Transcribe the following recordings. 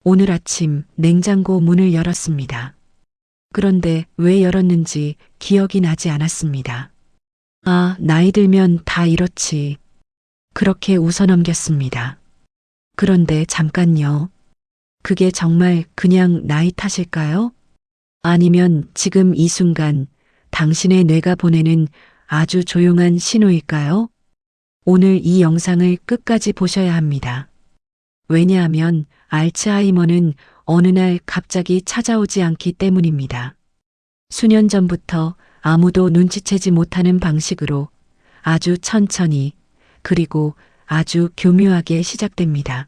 오늘 아침 냉장고 문을 열었습니다. 그런데 왜 열었는지 기억이 나지 않았습니다. 아, 나이 들면 다 이렇지. 그렇게 웃어넘겼습니다. 그런데 잠깐요. 그게 정말 그냥 나이 탓일까요? 아니면 지금 이 순간 당신의 뇌가 보내는 아주 조용한 신호일까요? 오늘 이 영상을 끝까지 보셔야 합니다. 왜냐하면 알츠하이머는 어느 날 갑자기 찾아오지 않기 때문입니다. 수년 전부터 아무도 눈치채지 못하는 방식으로 아주 천천히 그리고 아주 교묘하게 시작됩니다.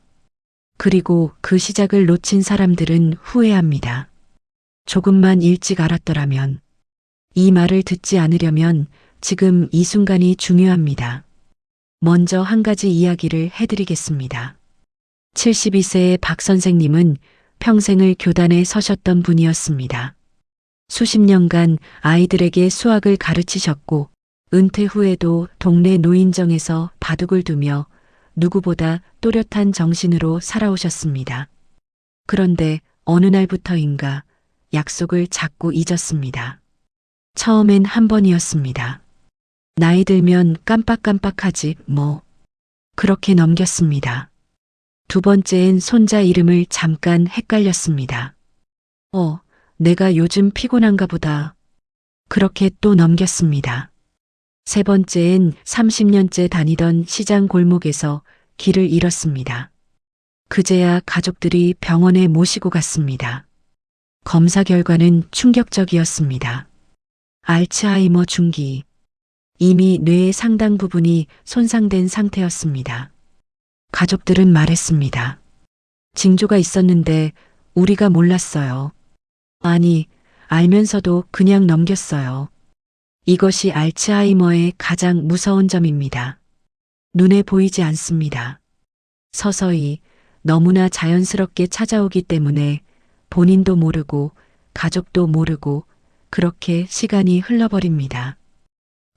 그리고 그 시작을 놓친 사람들은 후회합니다. 조금만 일찍 알았더라면. 이 말을 듣지 않으려면 지금 이 순간이 중요합니다. 먼저 한 가지 이야기를 해드리겠습니다. 72세의 박 선생님은 평생을 교단에 서셨던 분이었습니다. 수십 년간 아이들에게 수학을 가르치셨고 은퇴 후에도 동네 노인정에서 바둑을 두며 누구보다 또렷한 정신으로 살아오셨습니다. 그런데 어느 날부터인가 약속을 자꾸 잊었습니다. 처음엔 한 번이었습니다. 나이 들면 깜빡깜빡하지 뭐. 그렇게 넘겼습니다. 두 번째엔 손자 이름을 잠깐 헷갈렸습니다. 내가 요즘 피곤한가 보다. 그렇게 또 넘겼습니다. 세 번째엔 30년째 다니던 시장 골목에서 길을 잃었습니다. 그제야 가족들이 병원에 모시고 갔습니다. 검사 결과는 충격적이었습니다. 알츠하이머 중기. 이미 뇌의 상당 부분이 손상된 상태였습니다. 가족들은 말했습니다. 징조가 있었는데 우리가 몰랐어요. 아니, 알면서도 그냥 넘겼어요. 이것이 알츠하이머의 가장 무서운 점입니다. 눈에 보이지 않습니다. 서서히 너무나 자연스럽게 찾아오기 때문에 본인도 모르고 가족도 모르고 그렇게 시간이 흘러버립니다.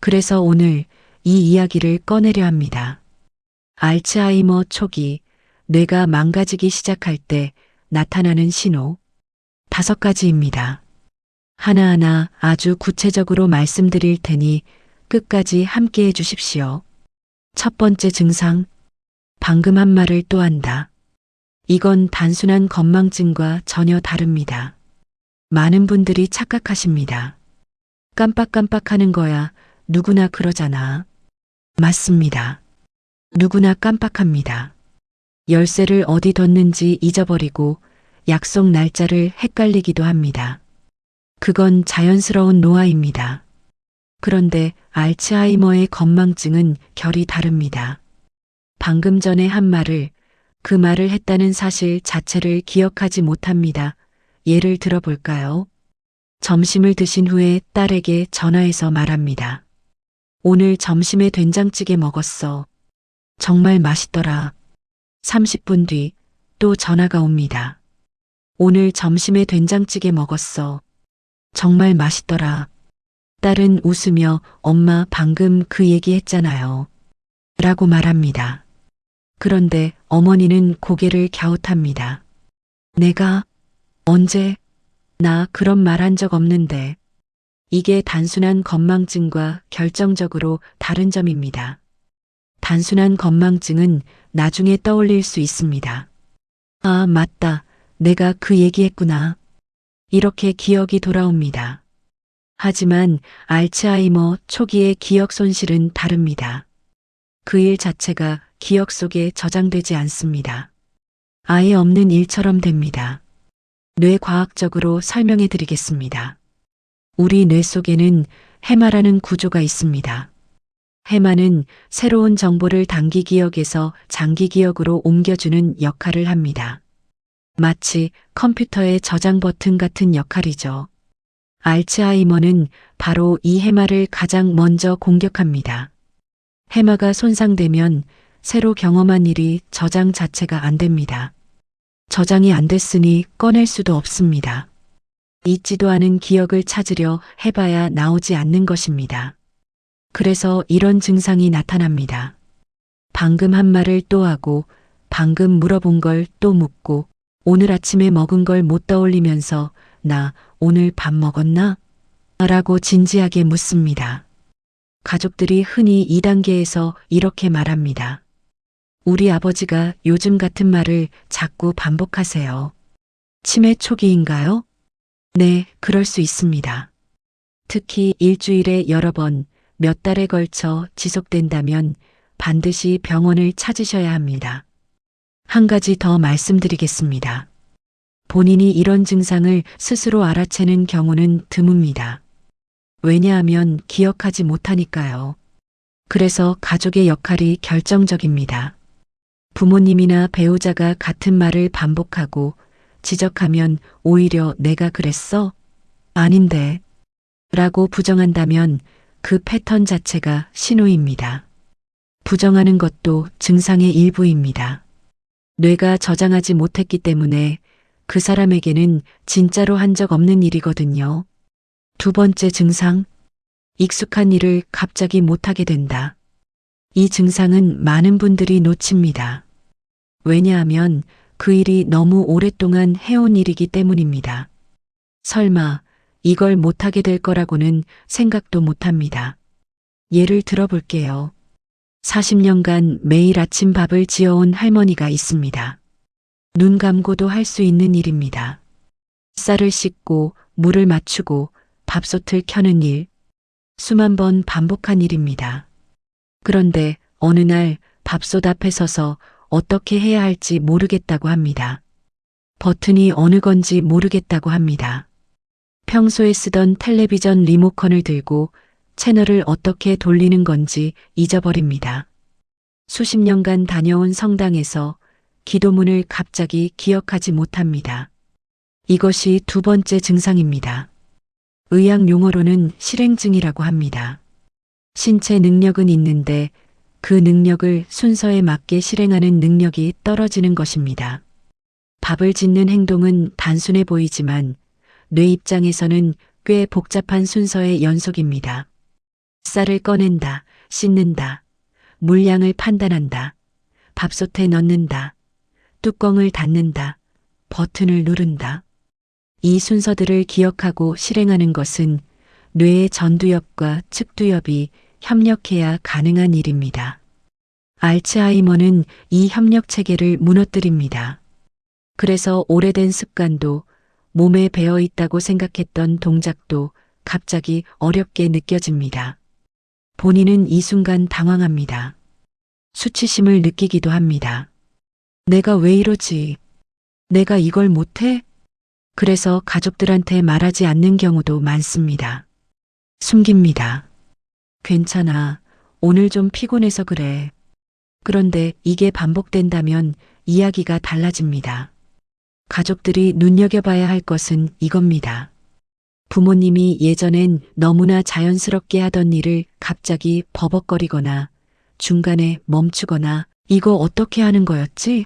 그래서 오늘 이 이야기를 꺼내려 합니다. 알츠하이머 초기, 뇌가 망가지기 시작할 때 나타나는 신호 5가지입니다. 하나하나 아주 구체적으로 말씀드릴 테니 끝까지 함께 해 주십시오. 첫 번째 증상, 방금 한 말을 또 한다. 이건 단순한 건망증과 전혀 다릅니다. 많은 분들이 착각하십니다. 깜빡깜빡하는 거야 누구나 그러잖아. 맞습니다. 누구나 깜빡합니다. 열쇠를 어디 뒀는지 잊어버리고 약속 날짜를 헷갈리기도 합니다. 그건 자연스러운 노화입니다. 그런데 알츠하이머의 건망증은 결이 다릅니다. 방금 전에 한 말을, 그 말을 했다는 사실 자체를 기억하지 못합니다. 예를 들어볼까요? 점심을 드신 후에 딸에게 전화해서 말합니다. 오늘 점심에 된장찌개 먹었어. 정말 맛있더라. 30분 뒤 또 전화가 옵니다. 오늘 점심에 된장찌개 먹었어. 정말 맛있더라. 딸은 웃으며 엄마 방금 그 얘기 했잖아요. 라고 말합니다. 그런데 어머니는 고개를 갸웃합니다. 내가? 언제? 나 그런 말 한 적 없는데. 이게 단순한 건망증과 결정적으로 다른 점입니다. 단순한 건망증은 나중에 떠올릴 수 있습니다. 아, 맞다. 내가 그 얘기했구나. 이렇게 기억이 돌아옵니다. 하지만 알츠하이머 초기의 기억 손실은 다릅니다. 그 일 자체가 기억 속에 저장되지 않습니다. 아예 없는 일처럼 됩니다. 뇌과학적으로 설명해 드리겠습니다. 우리 뇌 속에는 해마라는 구조가 있습니다. 해마는 새로운 정보를 단기 기억에서 장기 기억으로 옮겨주는 역할을 합니다. 마치 컴퓨터의 저장 버튼 같은 역할이죠. 알츠하이머는 바로 이 해마를 가장 먼저 공격합니다. 해마가 손상되면 새로 경험한 일이 저장 자체가 안 됩니다. 저장이 안 됐으니 꺼낼 수도 없습니다. 잊지도 않은 기억을 찾으려 해봐야 나오지 않는 것입니다. 그래서 이런 증상이 나타납니다. 방금 한 말을 또 하고, 방금 물어본 걸 또 묻고, 오늘 아침에 먹은 걸 못 떠올리면서 나 오늘 밥 먹었나? 라고 진지하게 묻습니다. 가족들이 흔히 2단계에서 이렇게 말합니다. 우리 아버지가 요즘 같은 말을 자꾸 반복하세요. 치매 초기인가요? 네, 그럴 수 있습니다. 특히 일주일에 여러 번, 몇 달에 걸쳐 지속된다면 반드시 병원을 찾으셔야 합니다. 한 가지 더 말씀드리겠습니다. 본인이 이런 증상을 스스로 알아채는 경우는 드뭅니다. 왜냐하면 기억하지 못하니까요. 그래서 가족의 역할이 결정적입니다. 부모님이나 배우자가 같은 말을 반복하고 지적하면 오히려 내가 그랬어? 아닌데. 라고 부정한다면 그 패턴 자체가 신호입니다. 부정하는 것도 증상의 일부입니다. 뇌가 저장하지 못했기 때문에 그 사람에게는 진짜로 한 적 없는 일이거든요. 두 번째 증상, 익숙한 일을 갑자기 못하게 된다. 이 증상은 많은 분들이 놓칩니다. 왜냐하면 그 일이 너무 오랫동안 해온 일이기 때문입니다. 설마 이걸 못하게 될 거라고는 생각도 못합니다. 예를 들어볼게요. 40년간 매일 아침 밥을 지어온 할머니가 있습니다. 눈 감고도 할 수 있는 일입니다. 쌀을 씻고 물을 맞추고 밥솥을 켜는 일, 수만 번 반복한 일입니다. 그런데 어느 날 밥솥 앞에 서서 어떻게 해야 할지 모르겠다고 합니다. 버튼이 어느 건지 모르겠다고 합니다. 평소에 쓰던 텔레비전 리모컨을 들고 채널을 어떻게 돌리는 건지 잊어버립니다. 수십 년간 다녀온 성당에서 기도문을 갑자기 기억하지 못합니다. 이것이 두 번째 증상입니다. 의학 용어로는 실행증이라고 합니다. 신체 능력은 있는데 그 능력을 순서에 맞게 실행하는 능력이 떨어지는 것입니다. 밥을 짓는 행동은 단순해 보이지만 뇌 입장에서는 꽤 복잡한 순서의 연속입니다. 쌀을 꺼낸다, 씻는다, 물량을 판단한다, 밥솥에 넣는다, 뚜껑을 닫는다, 버튼을 누른다. 이 순서들을 기억하고 실행하는 것은 뇌의 전두엽과 측두엽이 협력해야 가능한 일입니다. 알츠하이머는 이 협력 체계를 무너뜨립니다. 그래서 오래된 습관도 몸에 배어 있다고 생각했던 동작도 갑자기 어렵게 느껴집니다. 본인은 이 순간 당황합니다. 수치심을 느끼기도 합니다. 내가 왜 이러지? 내가 이걸 못해? 그래서 가족들한테 말하지 않는 경우도 많습니다. 숨깁니다. 괜찮아. 오늘 좀 피곤해서 그래. 그런데 이게 반복된다면 이야기가 달라집니다. 가족들이 눈여겨봐야 할 것은 이겁니다. 부모님이 예전엔 너무나 자연스럽게 하던 일을 갑자기 버벅거리거나 중간에 멈추거나 이거 어떻게 하는 거였지?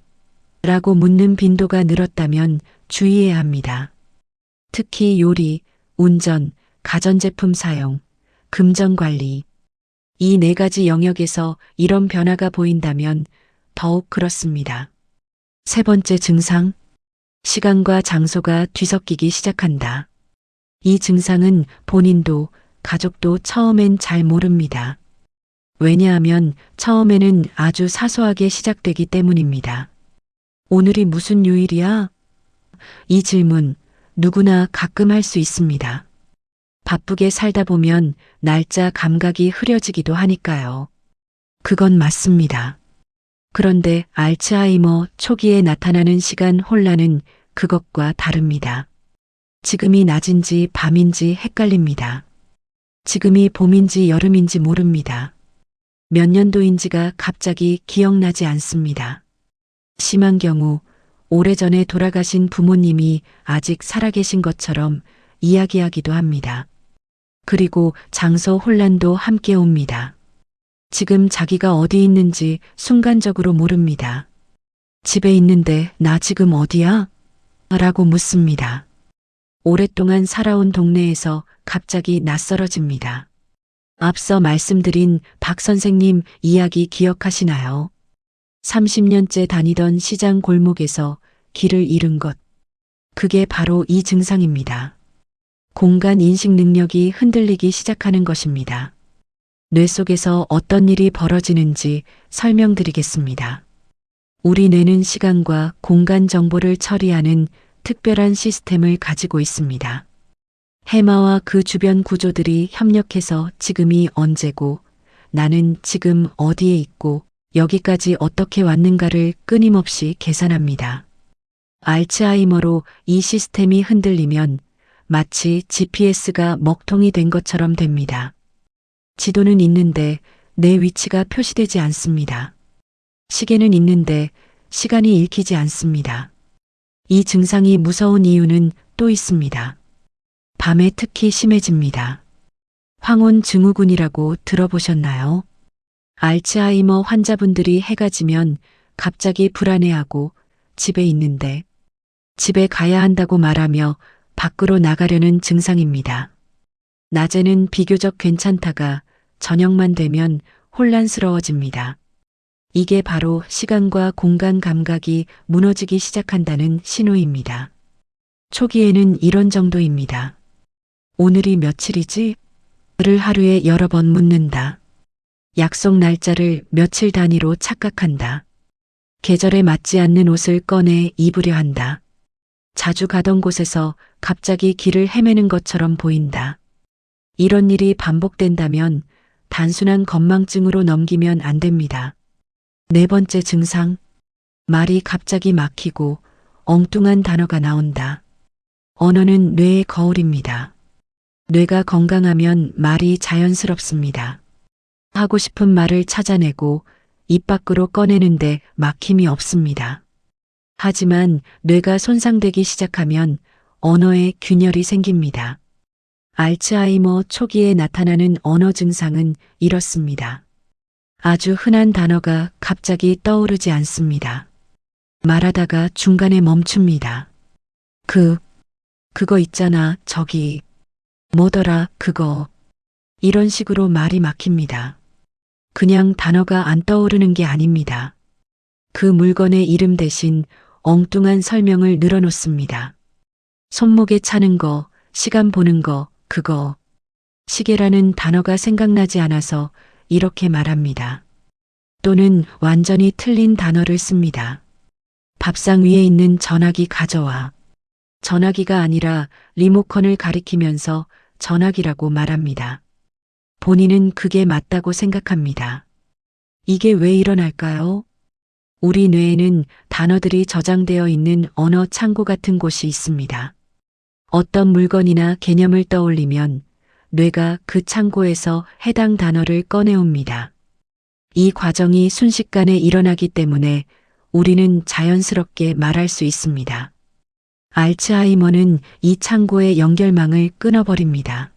라고 묻는 빈도가 늘었다면 주의해야 합니다. 특히 요리, 운전, 가전제품 사용, 금전관리, 이 네 가지 영역에서 이런 변화가 보인다면 더욱 그렇습니다. 세 번째 증상, 시간과 장소가 뒤섞이기 시작한다. 이 증상은 본인도 가족도 처음엔 잘 모릅니다. 왜냐하면 처음에는 아주 사소하게 시작되기 때문입니다. 오늘이 무슨 요일이야? 이 질문 누구나 가끔 할 수 있습니다. 바쁘게 살다 보면 날짜 감각이 흐려지기도 하니까요. 그건 맞습니다. 그런데 알츠하이머 초기에 나타나는 시간 혼란은 그것과 다릅니다. 지금이 낮인지 밤인지 헷갈립니다. 지금이 봄인지 여름인지 모릅니다. 몇 년도인지가 갑자기 기억나지 않습니다. 심한 경우 오래전에 돌아가신 부모님이 아직 살아계신 것처럼 이야기하기도 합니다. 그리고 장소 혼란도 함께 옵니다. 지금 자기가 어디 있는지 순간적으로 모릅니다. 집에 있는데 나 지금 어디야? 라고 묻습니다. 오랫동안 살아온 동네에서 갑자기 낯설어집니다. 앞서 말씀드린 박 선생님 이야기 기억하시나요? 30년째 다니던 시장 골목에서 길을 잃은 것. 그게 바로 이 증상입니다. 공간 인식 능력이 흔들리기 시작하는 것입니다. 뇌 속에서 어떤 일이 벌어지는지 설명드리겠습니다. 우리 뇌는 시간과 공간 정보를 처리하는 특별한 시스템을 가지고 있습니다. 해마와 그 주변 구조들이 협력해서 지금이 언제고 나는 지금 어디에 있고 여기까지 어떻게 왔는가를 끊임없이 계산합니다. 알츠하이머로 이 시스템이 흔들리면 마치 GPS가 먹통이 된 것처럼 됩니다. 지도는 있는데 내 위치가 표시되지 않습니다. 시계는 있는데 시간이 읽히지 않습니다. 이 증상이 무서운 이유는 또 있습니다. 밤에 특히 심해집니다. 황혼 증후군이라고 들어보셨나요? 알츠하이머 환자분들이 해가 지면 갑자기 불안해하고 집에 있는데 집에 가야 한다고 말하며 밖으로 나가려는 증상입니다. 낮에는 비교적 괜찮다가 저녁만 되면 혼란스러워집니다. 이게 바로 시간과 공간 감각이 무너지기 시작한다는 신호입니다. 초기에는 이런 정도입니다. 오늘이 며칠이지? 를 하루에 여러 번 묻는다. 약속 날짜를 며칠 단위로 착각한다. 계절에 맞지 않는 옷을 꺼내 입으려 한다. 자주 가던 곳에서 갑자기 길을 헤매는 것처럼 보인다. 이런 일이 반복된다면 단순한 건망증으로 넘기면 안 됩니다. 네 번째 증상, 말이 갑자기 막히고 엉뚱한 단어가 나온다. 언어는 뇌의 거울입니다. 뇌가 건강하면 말이 자연스럽습니다. 하고 싶은 말을 찾아내고 입 밖으로 꺼내는데 막힘이 없습니다. 하지만 뇌가 손상되기 시작하면 언어에 균열이 생깁니다. 알츠하이머 초기에 나타나는 언어 증상은 이렇습니다. 아주 흔한 단어가 갑자기 떠오르지 않습니다. 말하다가 중간에 멈춥니다. 그거 있잖아, 저기. 뭐더라, 그거. 이런 식으로 말이 막힙니다. 그냥 단어가 안 떠오르는 게 아닙니다. 그 물건의 이름 대신 엉뚱한 설명을 늘어놓습니다. 손목에 차는 거, 시간 보는 거, 그거. 시계라는 단어가 생각나지 않아서 이렇게 말합니다. 또는 완전히 틀린 단어를 씁니다. 밥상 위에 있는 전화기 가져와. 전화기가 아니라 리모컨을 가리키면서 전화기라고 말합니다. 본인은 그게 맞다고 생각합니다. 이게 왜 일어날까요? 우리 뇌에는 단어들이 저장되어 있는 언어 창고 같은 곳이 있습니다. 어떤 물건이나 개념을 떠올리면 뇌가 그 창고에서 해당 단어를 꺼내옵니다. 이 과정이 순식간에 일어나기 때문에 우리는 자연스럽게 말할 수 있습니다. 알츠하이머는 이 창고의 연결망을 끊어버립니다.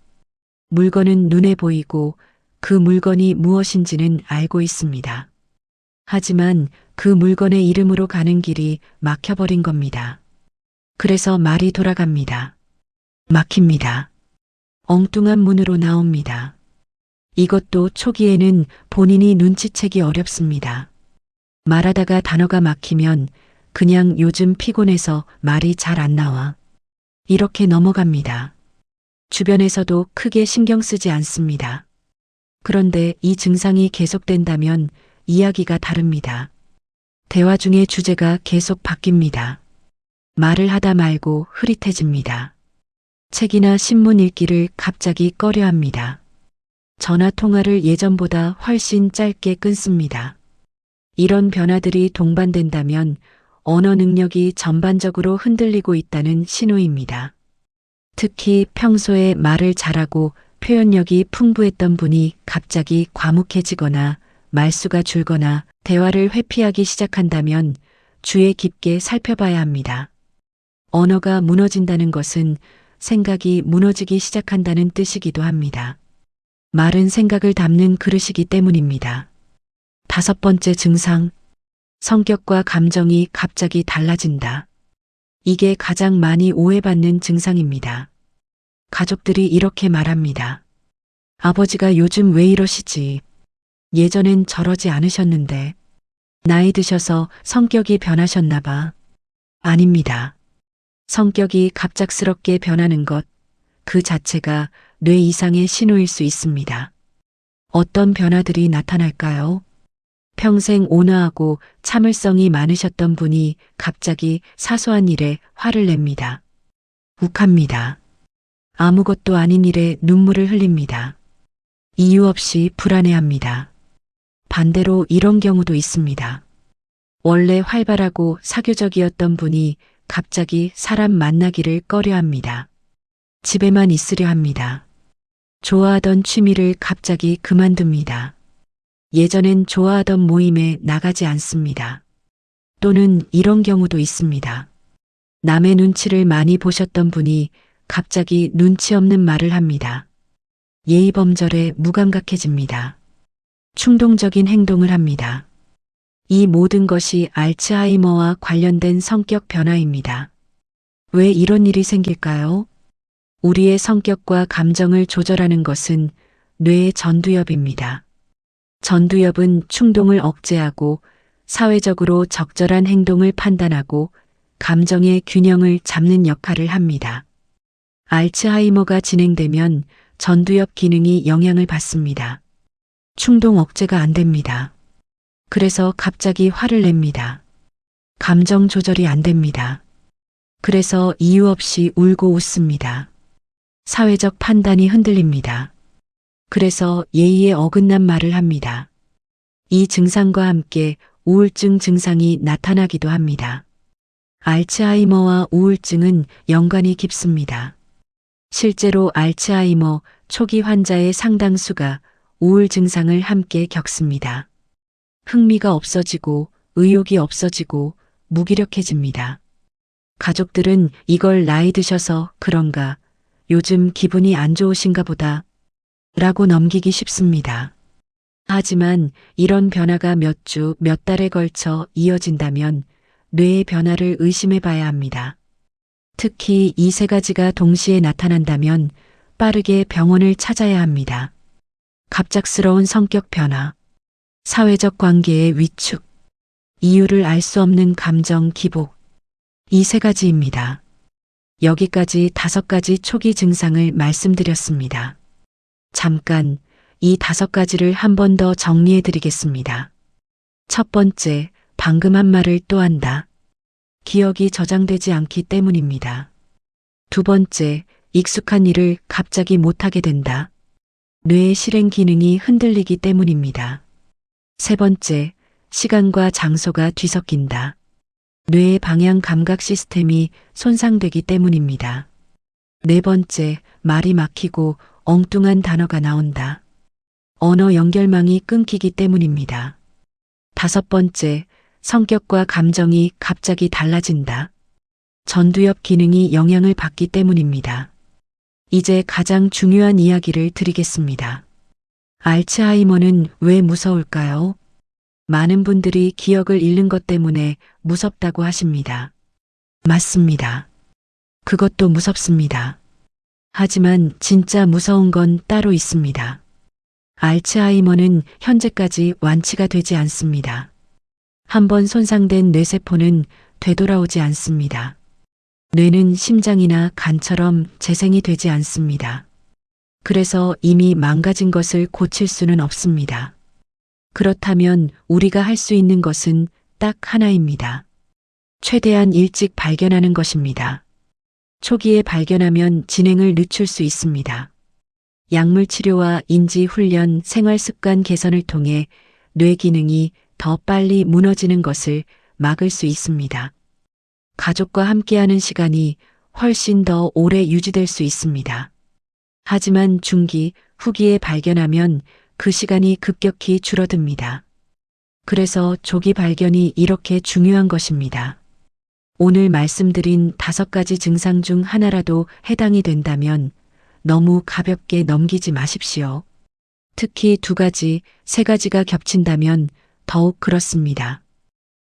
물건은 눈에 보이고 그 물건이 무엇인지는 알고 있습니다. 하지만 그 물건의 이름으로 가는 길이 막혀버린 겁니다. 그래서 말이 돌아갑니다. 막힙니다. 엉뚱한 문으로 나옵니다. 이것도 초기에는 본인이 눈치채기 어렵습니다. 말하다가 단어가 막히면 그냥 요즘 피곤해서 말이 잘 안 나와. 이렇게 넘어갑니다. 주변에서도 크게 신경 쓰지 않습니다. 그런데 이 증상이 계속된다면 이야기가 다릅니다. 대화 중에 주제가 계속 바뀝니다. 말을 하다 말고 흐릿해집니다. 책이나 신문 읽기를 갑자기 꺼려합니다. 전화 통화를 예전보다 훨씬 짧게 끊습니다. 이런 변화들이 동반된다면 언어 능력이 전반적으로 흔들리고 있다는 신호입니다. 특히 평소에 말을 잘하고 표현력이 풍부했던 분이 갑자기 과묵해지거나 말수가 줄거나 대화를 회피하기 시작한다면 주의 깊게 살펴봐야 합니다. 언어가 무너진다는 것은 생각이 무너지기 시작한다는 뜻이기도 합니다. 말은 생각을 담는 그릇이기 때문입니다. 다섯 번째 증상, 성격과 감정이 갑자기 달라진다. 이게 가장 많이 오해받는 증상입니다. 가족들이 이렇게 말합니다. 아버지가 요즘 왜 이러시지? 예전엔 저러지 않으셨는데. 나이 드셔서 성격이 변하셨나 봐. 아닙니다. 성격이 갑작스럽게 변하는 것, 그 자체가 뇌 이상의 신호일 수 있습니다. 어떤 변화들이 나타날까요? 평생 온화하고 참을성이 많으셨던 분이 갑자기 사소한 일에 화를 냅니다. 욱합니다. 아무것도 아닌 일에 눈물을 흘립니다. 이유 없이 불안해합니다. 반대로 이런 경우도 있습니다. 원래 활발하고 사교적이었던 분이 갑자기 사람 만나기를 꺼려합니다. 집에만 있으려 합니다. 좋아하던 취미를 갑자기 그만둡니다. 예전엔 좋아하던 모임에 나가지 않습니다. 또는 이런 경우도 있습니다. 남의 눈치를 많이 보셨던 분이 갑자기 눈치 없는 말을 합니다. 예의범절에 무감각해집니다. 충동적인 행동을 합니다. 이 모든 것이 알츠하이머와 관련된 성격 변화입니다. 왜 이런 일이 생길까요? 우리의 성격과 감정을 조절하는 것은 뇌의 전두엽입니다. 전두엽은 충동을 억제하고 사회적으로 적절한 행동을 판단하고 감정의 균형을 잡는 역할을 합니다. 알츠하이머가 진행되면 전두엽 기능이 영향을 받습니다. 충동 억제가 안 됩니다. 그래서 갑자기 화를 냅니다. 감정 조절이 안 됩니다. 그래서 이유 없이 울고 웃습니다. 사회적 판단이 흔들립니다. 그래서 예의에 어긋난 말을 합니다. 이 증상과 함께 우울증 증상이 나타나기도 합니다. 알츠하이머와 우울증은 연관이 깊습니다. 실제로 알츠하이머 초기 환자의 상당수가 우울 증상을 함께 겪습니다. 흥미가 없어지고 의욕이 없어지고 무기력해집니다. 가족들은 이걸 나이 드셔서 그런가, 요즘 기분이 안 좋으신가 보다 라고 넘기기 쉽습니다. 하지만 이런 변화가 몇 주, 몇 달에 걸쳐 이어진다면 뇌의 변화를 의심해 봐야 합니다. 특히 이 세 가지가 동시에 나타난다면 빠르게 병원을 찾아야 합니다. 갑작스러운 성격 변화, 사회적 관계의 위축, 이유를 알 수 없는 감정 기복, 이 세 가지입니다. 여기까지 5가지 초기 증상을 말씀드렸습니다. 잠깐 이 5가지를 한 번 더 정리해 드리겠습니다. 첫 번째, 방금 한 말을 또 한다. 기억이 저장되지 않기 때문입니다. 두 번째, 익숙한 일을 갑자기 못하게 된다. 뇌의 실행 기능이 흔들리기 때문입니다. 세 번째, 시간과 장소가 뒤섞인다. 뇌의 방향 감각 시스템이 손상되기 때문입니다. 네 번째, 말이 막히고 엉뚱한 단어가 나온다. 언어 연결망이 끊기기 때문입니다. 다섯 번째, 성격과 감정이 갑자기 달라진다. 전두엽 기능이 영향을 받기 때문입니다. 이제 가장 중요한 이야기를 드리겠습니다. 알츠하이머는 왜 무서울까요? 많은 분들이 기억을 잃는 것 때문에 무섭다고 하십니다. 맞습니다. 그것도 무섭습니다. 하지만 진짜 무서운 건 따로 있습니다. 알츠하이머는 현재까지 완치가 되지 않습니다. 한번 손상된 뇌세포는 되돌아오지 않습니다. 뇌는 심장이나 간처럼 재생이 되지 않습니다. 그래서 이미 망가진 것을 고칠 수는 없습니다. 그렇다면 우리가 할 수 있는 것은 딱 하나입니다. 최대한 일찍 발견하는 것입니다. 초기에 발견하면 진행을 늦출 수 있습니다. 약물 치료와 인지 훈련, 생활 습관 개선을 통해 뇌 기능이 더 빨리 무너지는 것을 막을 수 있습니다. 가족과 함께하는 시간이 훨씬 더 오래 유지될 수 있습니다. 하지만 중기, 후기에 발견하면 그 시간이 급격히 줄어듭니다. 그래서 조기 발견이 이렇게 중요한 것입니다. 오늘 말씀드린 5가지 증상 중 하나라도 해당이 된다면 너무 가볍게 넘기지 마십시오. 특히 2가지, 3가지가 겹친다면 더욱 그렇습니다.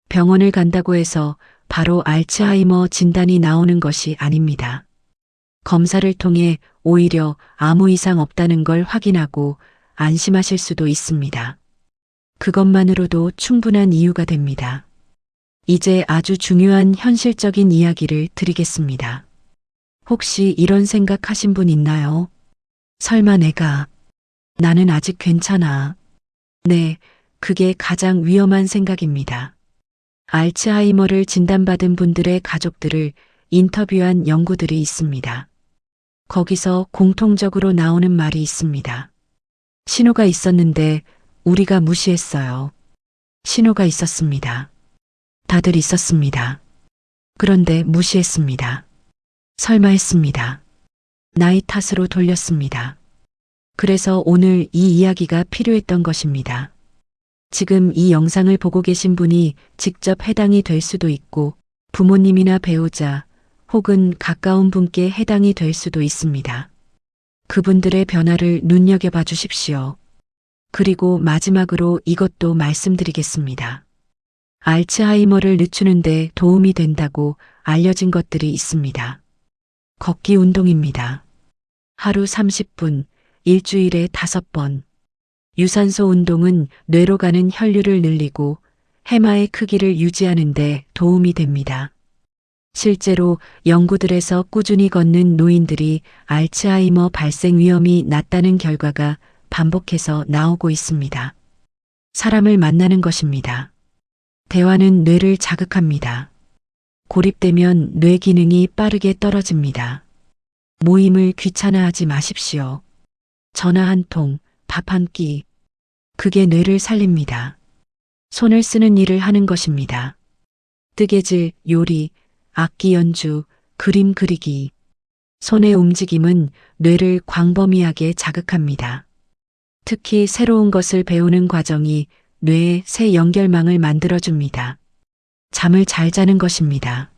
병원을 간다고 해서 바로 알츠하이머 진단이 나오는 것이 아닙니다. 검사를 통해 오히려 아무 이상 없다는 걸 확인하고 안심하실 수도 있습니다. 그것만으로도 충분한 이유가 됩니다. 이제 아주 중요한 현실적인 이야기를 드리겠습니다. 혹시 이런 생각하신 분 있나요? 설마 나는 아직 괜찮아. 네, 그게 가장 위험한 생각입니다. 알츠하이머를 진단받은 분들의 가족들을 인터뷰한 연구들이 있습니다. 거기서 공통적으로 나오는 말이 있습니다. 신호가 있었는데 우리가 무시했어요. 신호가 있었습니다. 다들 있었습니다. 그런데 무시했습니다. 설마 했습니다. 나이 탓으로 돌렸습니다. 그래서 오늘 이 이야기가 필요했던 것입니다. 지금 이 영상을 보고 계신 분이 직접 해당이 될 수도 있고 부모님이나 배우자 혹은 가까운 분께 해당이 될 수도 있습니다. 그분들의 변화를 눈여겨봐 주십시오. 그리고 마지막으로 이것도 말씀드리겠습니다. 알츠하이머를 늦추는데 도움이 된다고 알려진 것들이 있습니다. 걷기 운동입니다. 하루 30분, 일주일에 5번. 유산소 운동은 뇌로 가는 혈류를 늘리고 해마의 크기를 유지하는 데 도움이 됩니다. 실제로 연구들에서 꾸준히 걷는 노인들이 알츠하이머 발생 위험이 낮다는 결과가 반복해서 나오고 있습니다. 사람을 만나는 것입니다. 대화는 뇌를 자극합니다. 고립되면 뇌 기능이 빠르게 떨어집니다. 모임을 귀찮아하지 마십시오. 전화 한 통, 밥 한 끼. 그게 뇌를 살립니다. 손을 쓰는 일을 하는 것입니다. 뜨개질, 요리, 악기 연주, 그림 그리기. 손의 움직임은 뇌를 광범위하게 자극합니다. 특히 새로운 것을 배우는 과정이 뇌의 새 연결망을 만들어줍니다. 잠을 잘 자는 것입니다.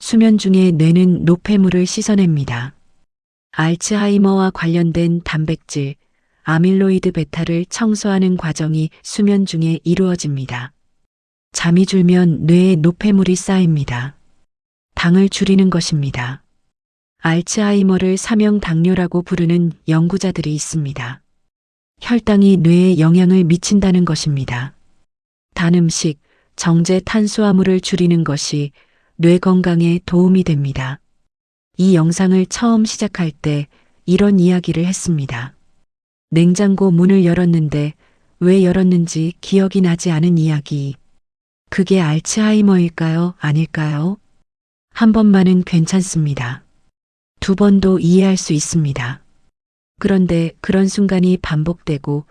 수면 중에 뇌는 노폐물을 씻어냅니다. 알츠하이머와 관련된 단백질, 아밀로이드 베타를 청소하는 과정이 수면 중에 이루어집니다. 잠이 줄면 뇌에 노폐물이 쌓입니다. 당을 줄이는 것입니다. 알츠하이머를 사명당뇨라고 부르는 연구자들이 있습니다. 혈당이 뇌에 영향을 미친다는 것입니다. 단 음식, 정제 탄수화물을 줄이는 것이 뇌 건강에 도움이 됩니다. 이 영상을 처음 시작할 때 이런 이야기를 했습니다. 냉장고 문을 열었는데 왜 열었는지 기억이 나지 않은 이야기. 그게 알츠하이머일까요? 아닐까요? 한 번만은 괜찮습니다. 두 번도 이해할 수 있습니다. 그런데 그런 순간이 반복되고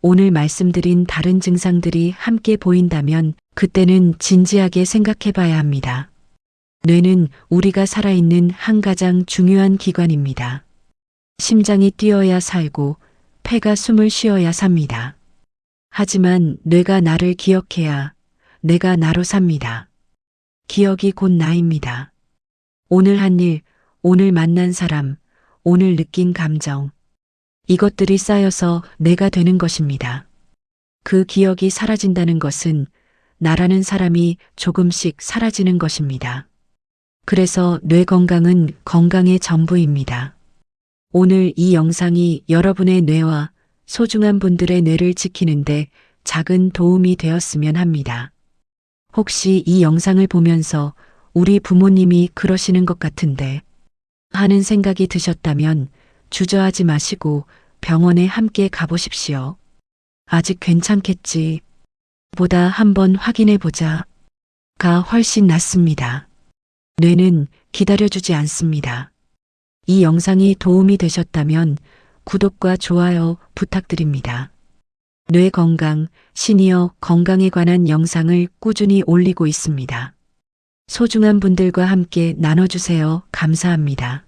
오늘 말씀드린 다른 증상들이 함께 보인다면 그때는 진지하게 생각해 봐야 합니다. 뇌는 우리가 살아있는 한 가장 중요한 기관입니다. 심장이 뛰어야 살고 폐가 숨을 쉬어야 삽니다. 하지만 뇌가 나를 기억해야 내가 나로 삽니다. 기억이 곧 나입니다. 오늘 한 일, 오늘 만난 사람, 오늘 느낀 감정. 이것들이 쌓여서 내가 되는 것입니다. 그 기억이 사라진다는 것은 나라는 사람이 조금씩 사라지는 것입니다. 그래서 뇌 건강은 건강의 전부입니다. 오늘 이 영상이 여러분의 뇌와 소중한 분들의 뇌를 지키는데 작은 도움이 되었으면 합니다. 혹시 이 영상을 보면서 우리 부모님이 그러시는 것 같은데 하는 생각이 드셨다면 주저하지 마시고 병원에 함께 가보십시오. 아직 괜찮겠지. 보다 한번 확인해 보자. 가 훨씬 낫습니다. 뇌는 기다려주지 않습니다. 이 영상이 도움이 되셨다면 구독과 좋아요 부탁드립니다. 뇌 건강, 시니어 건강에 관한 영상을 꾸준히 올리고 있습니다. 소중한 분들과 함께 나눠주세요. 감사합니다.